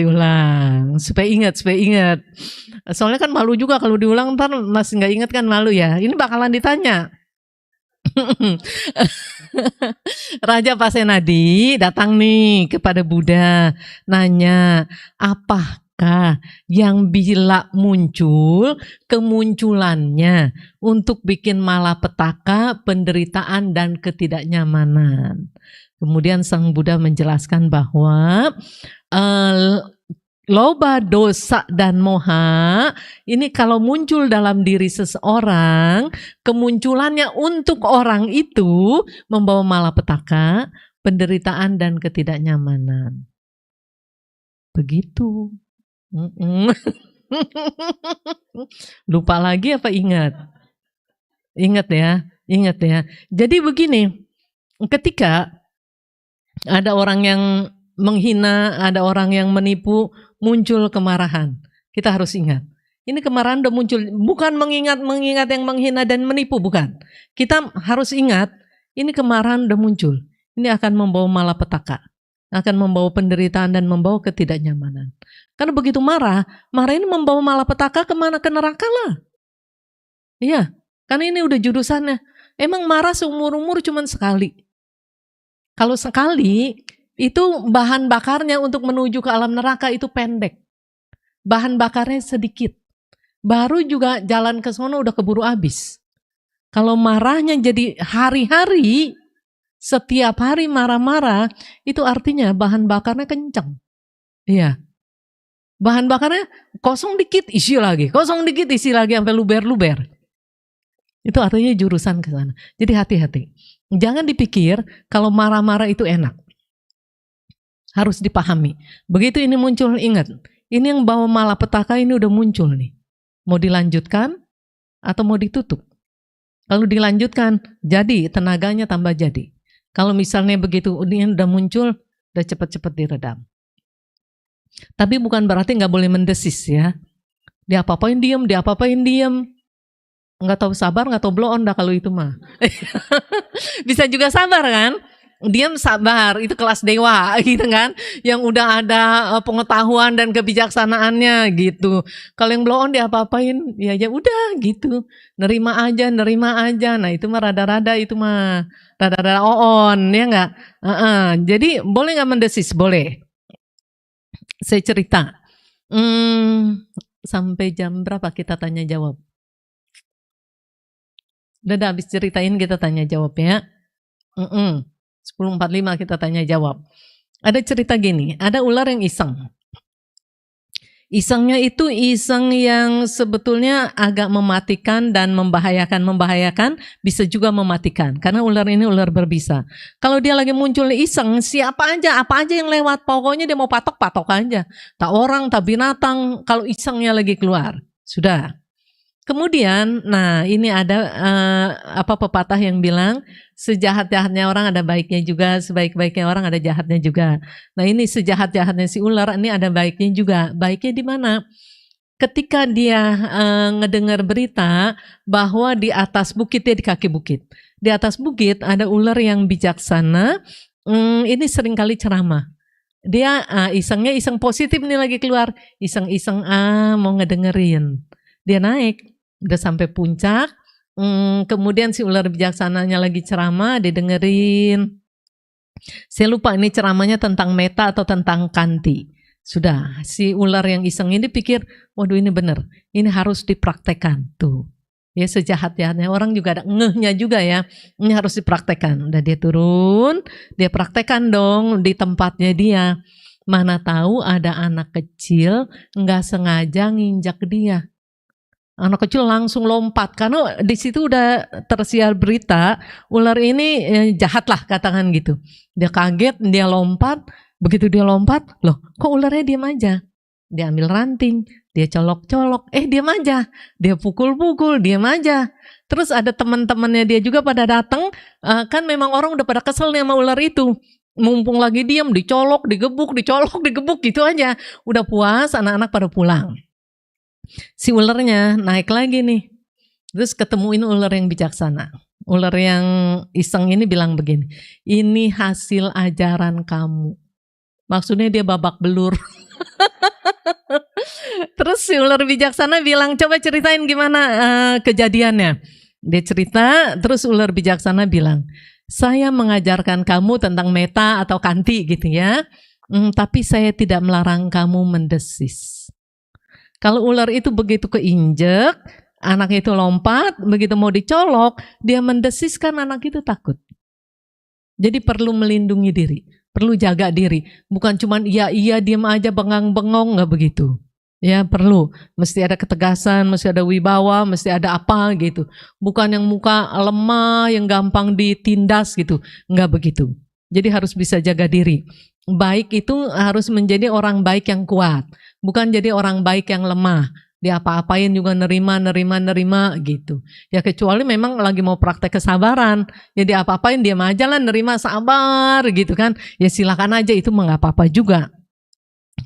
supaya ingat. Soalnya kan malu juga kalau diulang, ntar masih nggak ingat kan, malu ya. Ini bakalan ditanya. Raja Pasenadi datang nih kepada Buddha, nanya, apakah yang bila muncul kemunculannya untuk bikin malapetaka, penderitaan dan ketidaknyamanan. Kemudian Sang Buddha menjelaskan bahwa loba, dosa, dan moha ini kalau muncul dalam diri seseorang, kemunculannya untuk orang itu membawa malapetaka, penderitaan, dan ketidaknyamanan. Begitu. Lupa lagi apa ingat? Ingat ya. Jadi begini, ketika ada orang yang menghina, ada orang yang menipu, muncul kemarahan. Kita harus ingat. Ini kemarahan udah muncul, bukan mengingat yang menghina dan menipu, bukan. Kita harus ingat, ini kemarahan udah muncul. Ini akan membawa malapetaka, akan membawa penderitaan dan membawa ketidaknyamanan. Karena begitu marah ini membawa malapetaka kemana? Ke neraka lah. Iya, karena ini udah jurusannya. Emang marah seumur-umur cuma sekali. Kalau sekali, itu bahan bakarnya untuk menuju ke alam neraka itu pendek. Bahan bakarnya sedikit. Baru juga jalan ke sana udah keburu habis. Kalau marahnya jadi hari-hari, setiap hari marah-marah, itu artinya bahan bakarnya kencang. Iya. Bahan bakarnya kosong dikit isi lagi, sampai luber-luber. Itu artinya jurusan ke sana. Jadi hati-hati. Jangan dipikir kalau marah-marah itu enak. Harus dipahami. Begitu ini muncul, ingat. Ini yang bawa malapetaka ini udah muncul nih. Mau dilanjutkan atau mau ditutup? Kalau dilanjutkan, jadi tenaganya tambah jadi. Kalau misalnya begitu ini udah muncul, udah cepet-cepet diredam. Tapi bukan berarti nggak boleh mendesis ya. Dia apa-apain diem. Nggak tahu sabar, nggak tahu blow on dah kalau itu mah. Bisa juga sabar kan? Diam sabar, itu kelas dewa gitu kan, yang udah ada pengetahuan dan kebijaksanaannya gitu. Kalau yang blow on diapa-apain, ya udah gitu, nerima aja. Nah itu mah rada-rada on ya nggak. Jadi boleh nggak mendesis? Boleh. Saya cerita. Sampai jam berapa kita tanya jawab? Udah habis ceritain kita tanya jawab ya. 10.45 kita tanya jawab. Ada cerita gini, ada ular yang iseng. Isengnya itu iseng yang sebetulnya agak mematikan dan membahayakan, bisa juga mematikan. Karena ular ini ular berbisa. Kalau dia lagi muncul iseng, apa aja yang lewat, pokoknya dia mau patok aja. Tak orang, tak binatang, kalau isengnya lagi keluar. Sudah. Kemudian, nah ini ada pepatah yang bilang, sejahat-jahatnya orang ada baiknya juga, sebaik-baiknya orang ada jahatnya juga. Nah ini sejahat-jahatnya si ular, ini ada baiknya juga. Baiknya di mana? Ketika dia ngedengar berita bahwa di atas bukit, dia di kaki bukit. Di atas bukit ada ular yang bijaksana, ini seringkali ceramah. Dia iseng positif nih lagi keluar, iseng mau ngedengerin. Dia naik. Udah sampai puncak, kemudian si ular bijaksananya lagi ceramah, didengerin. Saya lupa ini ceramahnya tentang meta atau tentang kanti. Sudah, si ular yang iseng ini pikir, waduh ini benar, ini harus dipraktekkan tuh. Ya sejahat-jahatnya orang juga ada ngehnya juga ya, ini harus dipraktekkan. Udah dia turun, dia praktekkan dong di tempatnya dia. Mana tahu ada anak kecil nggak sengaja nginjak dia. Anak kecil langsung lompat karena di situ udah tersiar berita ular ini jahat lah katakan gitu. Dia kaget, dia lompat. Begitu dia lompat, loh kok ularnya diam aja? Dia ambil ranting, dia colok-colok, diam aja. Dia pukul-pukul, diam aja. Terus ada teman-temannya dia juga pada datang, kan memang orang udah pada kesel nih sama ular itu. Mumpung lagi diam, dicolok, digebuk gitu aja. Udah puas, anak-anak pada pulang. Si ularnya naik lagi nih. Terus ketemuin ular yang bijaksana. Ular yang iseng ini bilang begini, ini hasil ajaran kamu. Maksudnya dia babak belur. Terus si ular bijaksana bilang, coba ceritain gimana kejadiannya. Dia cerita, terus ular bijaksana bilang, saya mengajarkan kamu tentang meta atau kanti gitu ya. Tapi saya tidak melarang kamu mendesis. Kalau ular itu begitu keinjek, anak itu lompat, begitu mau dicolok, dia mendesiskan, anak itu takut. Jadi perlu melindungi diri, perlu jaga diri. Bukan cuma iya diam aja bengang-bengong, nggak begitu. Ya perlu, mesti ada ketegasan, mesti ada wibawa, mesti ada apa gitu. Bukan yang muka lemah, yang gampang ditindas gitu, nggak begitu. Jadi harus bisa jaga diri. Baik itu harus menjadi orang baik yang kuat, bukan jadi orang baik yang lemah. Dia apa-apain juga nerima gitu. Ya kecuali memang lagi mau praktek kesabaran, jadi apa-apain diam aja lah, nerima sabar gitu kan. Ya silakan aja, itu nggak apa-apa juga.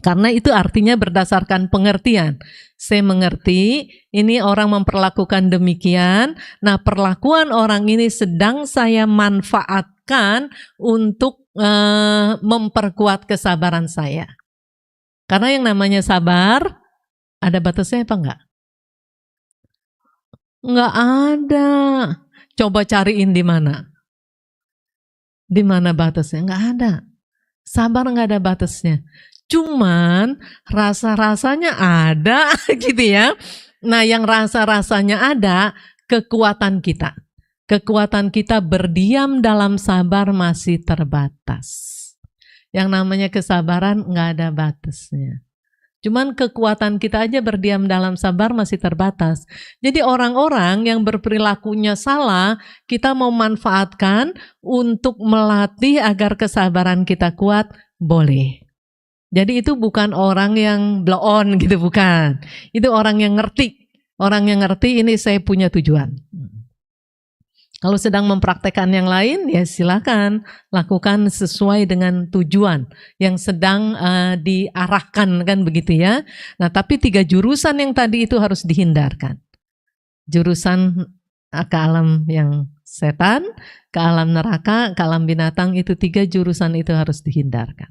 Karena itu artinya berdasarkan pengertian. Saya mengerti ini orang memperlakukan demikian. Nah, perlakuan orang ini sedang saya manfaatkan untuk memperkuat kesabaran saya. Karena yang namanya sabar ada batasnya apa enggak? Enggak ada. Coba cariin di mana? Di mana batasnya? Enggak ada. Sabar enggak ada batasnya. Cuman rasa-rasanya ada gitu ya. Nah, yang rasa-rasanya ada, kekuatan kita. Kekuatan kita berdiam dalam sabar masih terbatas. Yang namanya kesabaran nggak ada batasnya. Cuman kekuatan kita aja berdiam dalam sabar masih terbatas. Jadi orang-orang yang berperilakunya salah, kita mau manfaatkan untuk melatih agar kesabaran kita kuat, boleh. Jadi itu bukan orang yang blow on gitu, bukan. Itu orang yang ngerti. Orang yang ngerti ini saya punya tujuan. Kalau sedang mempraktekkan yang lain, ya silakan lakukan sesuai dengan tujuan yang sedang diarahkan, kan begitu ya. Nah, tapi 3 jurusan yang tadi itu harus dihindarkan. Jurusan ke alam yang setan, ke alam neraka, ke alam binatang, itu 3 jurusan itu harus dihindarkan.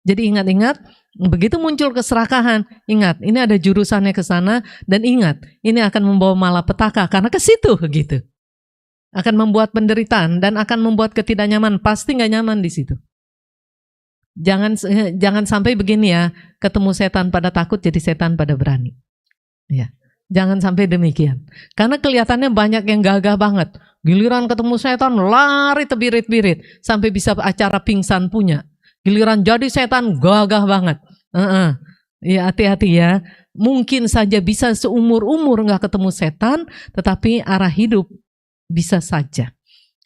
Jadi ingat-ingat, begitu muncul keserakahan, ingat ini ada jurusannya ke sana, dan ingat ini akan membawa malapetaka karena ke situ gitu. Akan membuat penderitaan dan akan membuat ketidaknyaman, pasti nggak nyaman di situ. Jangan sampai begini ya, ketemu setan pada takut jadi setan pada berani. Ya, jangan sampai demikian. Karena kelihatannya banyak yang gagah banget. Giliran ketemu setan lari tebirit-birit sampai bisa acara pingsan punya. Giliran jadi setan gagah banget. Ya hati-hati ya. Mungkin saja bisa seumur-umur nggak ketemu setan, tetapi arah hidup bisa saja.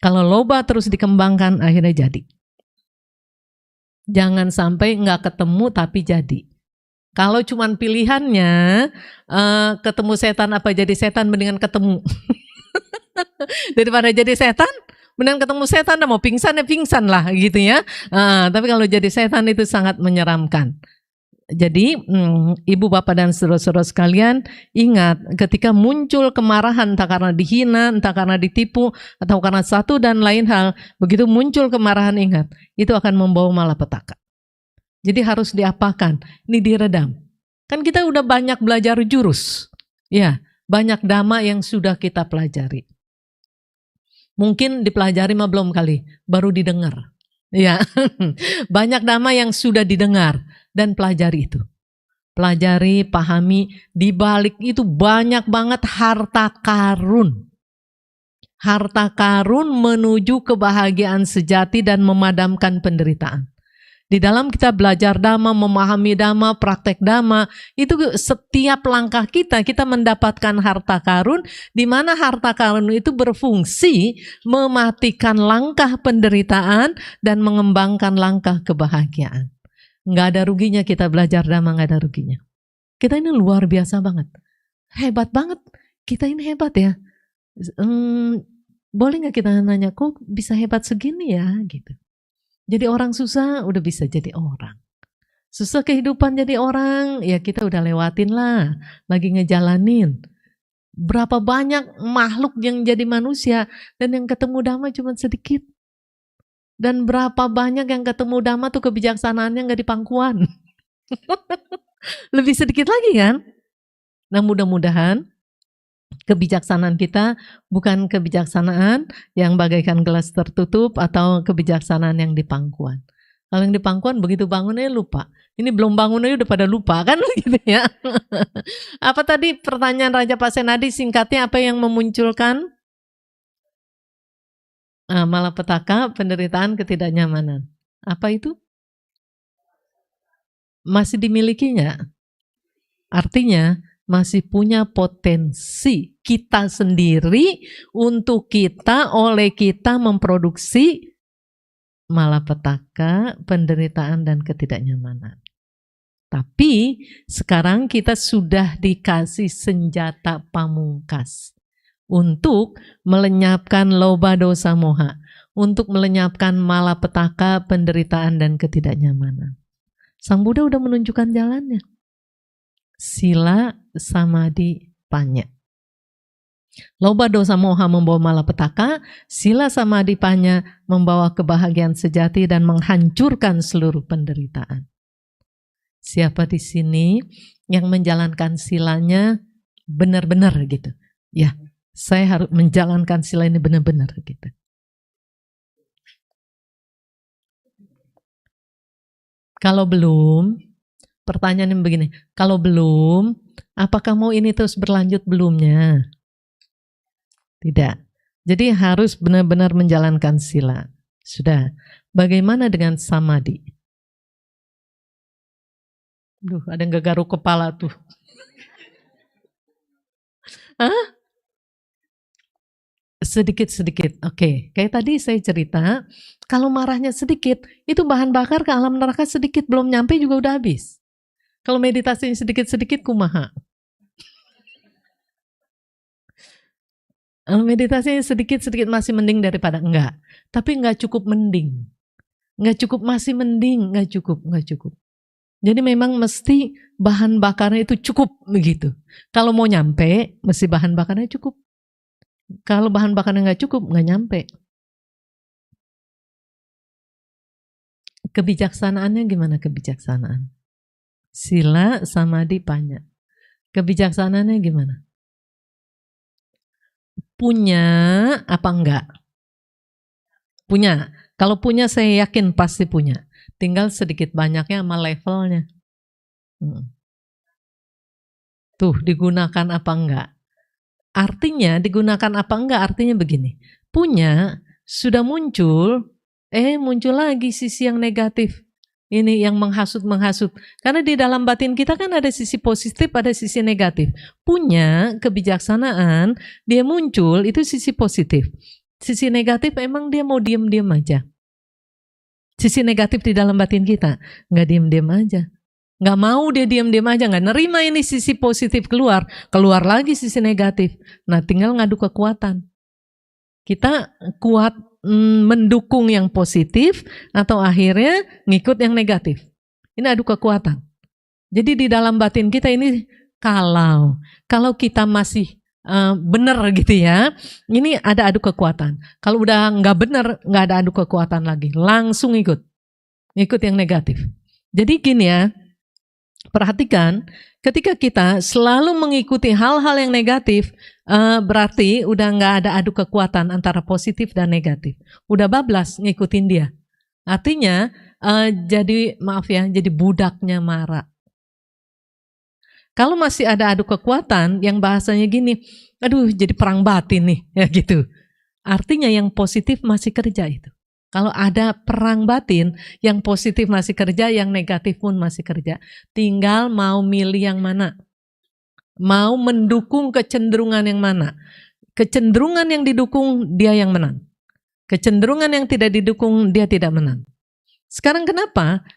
Kalau loba terus dikembangkan, akhirnya jadi. Jangan sampai nggak ketemu tapi jadi. Kalau cuman pilihannya ketemu setan apa jadi setan, mendingan ketemu. Daripada jadi setan, mendingan ketemu setan, mau pingsan ya pingsan lah gitu ya. Tapi kalau jadi setan itu sangat menyeramkan. Jadi ibu bapak dan saudara-saudara sekalian, ingat ketika muncul kemarahan, entah karena dihina, entah karena ditipu, atau karena satu dan lain hal, begitu muncul kemarahan, ingat itu akan membawa malapetaka. Jadi harus diapakan? Ini diredam. Kan kita udah banyak belajar jurus, ya, banyak dhamma yang sudah kita pelajari. Mungkin dipelajari mah belum kali, baru didengar. Ya, banyak dhamma yang sudah didengar dan pelajari itu. Pelajari, pahami, di balik itu banyak banget harta karun. Harta karun menuju kebahagiaan sejati dan memadamkan penderitaan. Di dalam kita belajar dhamma, memahami dhamma, praktek dhamma, itu setiap langkah kita mendapatkan harta karun, di mana harta karun itu berfungsi mematikan langkah penderitaan dan mengembangkan langkah kebahagiaan. Nggak ada ruginya kita belajar dhamma, nggak ada ruginya. Kita ini luar biasa banget, hebat banget. Kita ini hebat ya. Boleh nggak kita nanya, kok bisa hebat segini ya? Gitu. Jadi orang susah udah bisa jadi orang. Susah kehidupan jadi orang, ya kita udah lewatin lah, lagi ngejalanin. Berapa banyak makhluk yang jadi manusia dan yang ketemu Dhamma cuma sedikit. Dan berapa banyak yang ketemu Dhamma tuh kebijaksanaannya nggak di pangkuan. Lebih sedikit lagi kan? Nah mudah-mudahan kebijaksanaan kita bukan kebijaksanaan yang bagaikan gelas tertutup atau kebijaksanaan yang di pangkuan. Kalau yang di pangkuan begitu bangunnya lupa. Ini belum bangunnya udah pada lupa kan gitu ya. Apa tadi pertanyaan Raja Pak Senadi singkatnya apa yang memunculkan malapetaka, penderitaan, ketidaknyamanan? Apa itu? Masih dimiliki nggak? Artinya masih punya potensi kita sendiri untuk kita oleh kita memproduksi malapetaka, penderitaan dan ketidaknyamanan. Tapi sekarang kita sudah dikasih senjata pamungkas untuk melenyapkan loba dosa moha, untuk melenyapkan malapetaka, penderitaan dan ketidaknyamanan. Sang Buddha udah menunjukkan jalannya. Sila, samadhi, panya. Loba dosa moha membawa malapetaka, sila samadhi panya membawa kebahagiaan sejati dan menghancurkan seluruh penderitaan. Siapa di sini yang menjalankan silanya benar-benar gitu? Ya, saya harus menjalankan sila ini benar-benar gitu. Kalau belum, pertanyaan yang begini, kalau belum, apakah mau ini terus berlanjut belumnya? Tidak. Jadi harus benar-benar menjalankan sila. Sudah. Bagaimana dengan samadhi? Duh, ada yang garuk kepala tuh. Hah? Sedikit-sedikit. Oke. Kayak tadi saya cerita, kalau marahnya sedikit, itu bahan bakar ke alam neraka sedikit, belum nyampe juga udah habis. Kalau meditasinya sedikit-sedikit, kumaha. Meditasinya sedikit-sedikit masih mending daripada enggak. Tapi enggak cukup mending. Enggak cukup, masih mending, enggak cukup. Jadi memang mesti bahan bakarnya itu cukup begitu. Kalau mau nyampe, mesti bahan bakarnya cukup. Kalau bahan bakarnya enggak cukup, enggak nyampe. Kebijaksanaannya gimana kebijaksanaan? Sila, samadhi, panya. Kebijaksanaannya gimana? Punya apa enggak? Punya. Kalau punya saya yakin pasti punya. Tinggal sedikit banyaknya sama levelnya. Tuh digunakan apa enggak? Artinya digunakan apa enggak? Artinya begini. Punya sudah muncul, muncul lagi sisi yang negatif. Ini yang menghasut. Karena di dalam batin kita kan ada sisi positif, ada sisi negatif. Punya kebijaksanaan, dia muncul itu sisi positif. Sisi negatif emang dia mau diam-diam aja. Sisi negatif di dalam batin kita nggak diam-diam aja, nggak mau dia diam-diam aja, nggak nerima ini sisi positif keluar lagi sisi negatif. Nah tinggal ngadu kekuatan. Kita kuat mendukung yang positif atau akhirnya ngikut yang negatif. Ini adu kekuatan. Jadi di dalam batin kita ini kalau kita masih benar gitu ya, ini ada adu kekuatan. Kalau udah nggak benar, nggak ada adu kekuatan lagi, langsung ngikut yang negatif. Jadi gini ya, perhatikan ketika kita selalu mengikuti hal-hal yang negatif, berarti udah nggak ada adu kekuatan antara positif dan negatif. Udah bablas ngikutin dia. Artinya jadi budaknya Mara. Kalau masih ada adu kekuatan yang bahasanya gini, aduh jadi perang batin nih, ya gitu. Artinya yang positif masih kerja itu. Kalau ada perang batin, yang positif masih kerja, yang negatif pun masih kerja. Tinggal mau milih yang mana. Mau mendukung kecenderungan yang mana. Kecenderungan yang didukung, dia yang menang. Kecenderungan yang tidak didukung, dia tidak menang. Sekarang kenapa?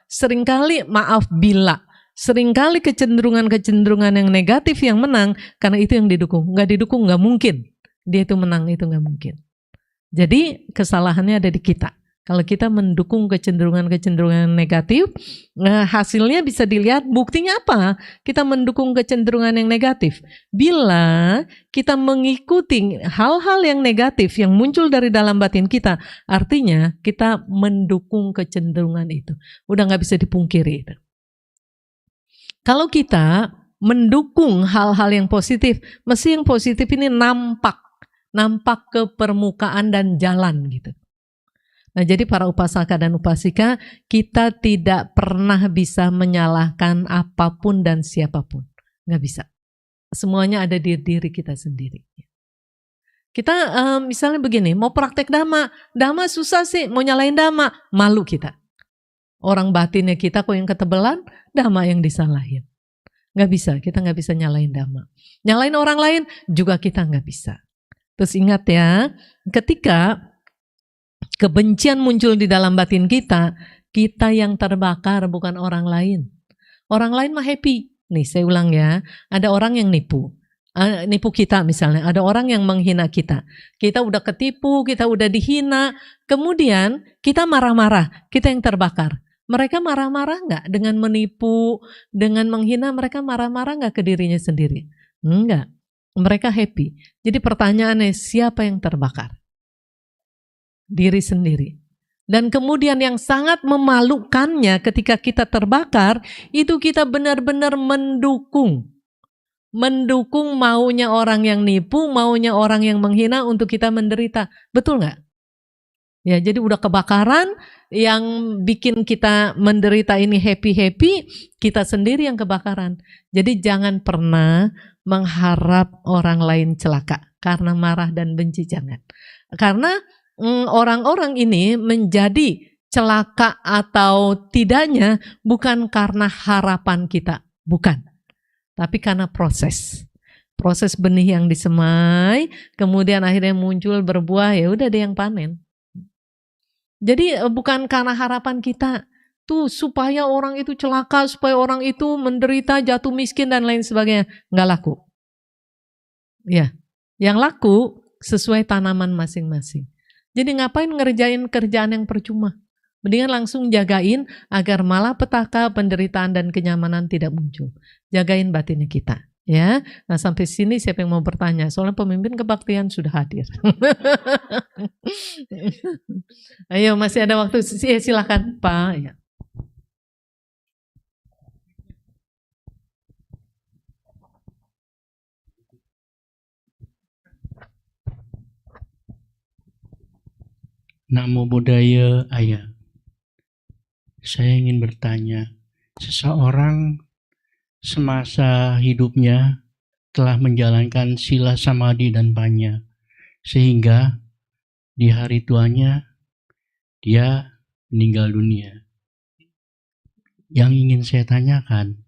Seringkali kecenderungan yang negatif yang menang, karena itu yang didukung. Nggak didukung nggak mungkin. Dia itu menang, itu nggak mungkin. Jadi kesalahannya ada di kita. Kalau kita mendukung kecenderungan-kecenderungan negatif, hasilnya bisa dilihat buktinya apa? Kita mendukung kecenderungan yang negatif. Bila kita mengikuti hal-hal yang negatif yang muncul dari dalam batin kita, artinya kita mendukung kecenderungan itu. Udah nggak bisa dipungkiri itu. Kalau kita mendukung hal-hal yang positif, mesti yang positif ini nampak ke permukaan dan jalan gitu. Nah, jadi para upasaka dan upasika, kita tidak pernah bisa menyalahkan apapun dan siapapun. Nggak bisa. Semuanya ada di diri kita sendiri. Kita misalnya begini, mau praktek dhamma susah sih, mau nyalain dhamma, malu kita. Orang batinnya kita kok yang ketebelan, dhamma yang disalahin. Nggak bisa, kita nggak bisa nyalain dhamma. Nyalain orang lain juga kita nggak bisa. Terus ingat ya, ketika kebencian muncul di dalam batin kita, kita yang terbakar bukan orang lain. Orang lain mah happy. Nih saya ulang ya, ada orang yang nipu kita misalnya, ada orang yang menghina kita. Kita udah ketipu, kita udah dihina, kemudian kita marah-marah, kita yang terbakar. Mereka marah-marah nggak dengan menipu, dengan menghina, mereka marah-marah nggak ke dirinya sendiri? Enggak, mereka happy. Jadi pertanyaannya, siapa yang terbakar? Diri sendiri. Dan kemudian yang sangat memalukannya ketika kita terbakar, itu kita benar-benar mendukung maunya orang yang nipu, maunya orang yang menghina untuk kita menderita. Betul nggak? Ya, jadi udah kebakaran, yang bikin kita menderita ini happy-happy, kita sendiri yang kebakaran. Jadi jangan pernah mengharap orang lain celaka karena marah dan benci, jangan. Karena orang-orang ini menjadi celaka atau tidaknya bukan karena harapan kita, bukan. Tapi karena proses benih yang disemai, kemudian akhirnya muncul berbuah, ya udah ada yang panen. Jadi bukan karena harapan kita tuh supaya orang itu celaka, supaya orang itu menderita, jatuh miskin dan lain sebagainya, nggak laku. Ya, yang laku sesuai tanaman masing-masing. Jadi ngapain ngerjain kerjaan yang percuma? Mendingan langsung jagain agar malapetaka, penderitaan dan kenyamanan tidak muncul. Jagain batinnya kita, ya. Nah, sampai sini siapa yang mau bertanya? Soalnya pemimpin kebaktian sudah hadir. Ayo, masih ada waktu. Silakan, Pak. Ya. Namo Buddhaya, Ayah. Saya ingin bertanya, seseorang semasa hidupnya telah menjalankan sila samadhi dan panya, sehingga di hari tuanya dia meninggal dunia. Yang ingin saya tanyakan,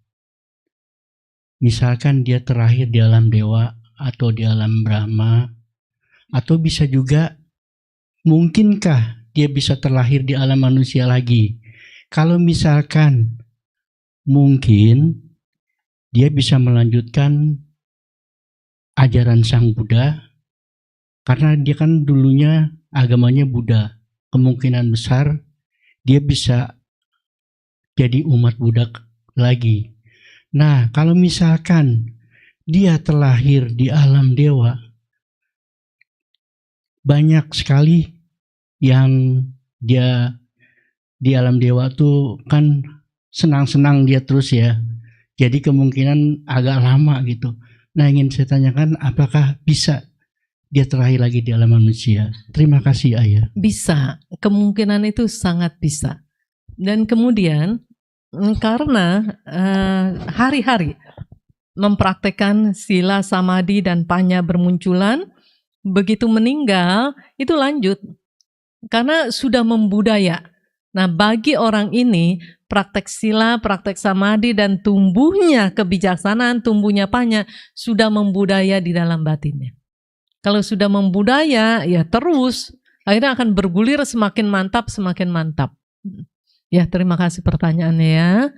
misalkan dia terakhir di alam dewa atau di alam Brahma, atau bisa juga mungkinkah dia bisa terlahir di alam manusia lagi? Kalau misalkan mungkin dia bisa melanjutkan ajaran Sang Buddha, karena dia kan dulunya agamanya Buddha, kemungkinan besar dia bisa jadi umat Buddha lagi. Nah, kalau misalkan dia terlahir di alam dewa, banyak sekali yang dia di alam dewa tuh kan senang-senang dia terus ya. Jadi kemungkinan agak lama gitu. Nah, ingin saya tanyakan, apakah bisa dia terlahir lagi di alam manusia? Terima kasih, Ayah. Bisa, kemungkinan itu sangat bisa. Dan kemudian karena hari-hari mempraktekkan sila samadhi dan panya bermunculan, begitu meninggal itu lanjut karena sudah membudaya. Nah, bagi orang ini praktek sila, praktek samadhi dan tumbuhnya kebijaksanaan, tumbuhnya panya sudah membudaya di dalam batinnya. Kalau sudah membudaya, ya terus akhirnya akan bergulir semakin mantap, semakin mantap. Ya, terima kasih pertanyaannya ya.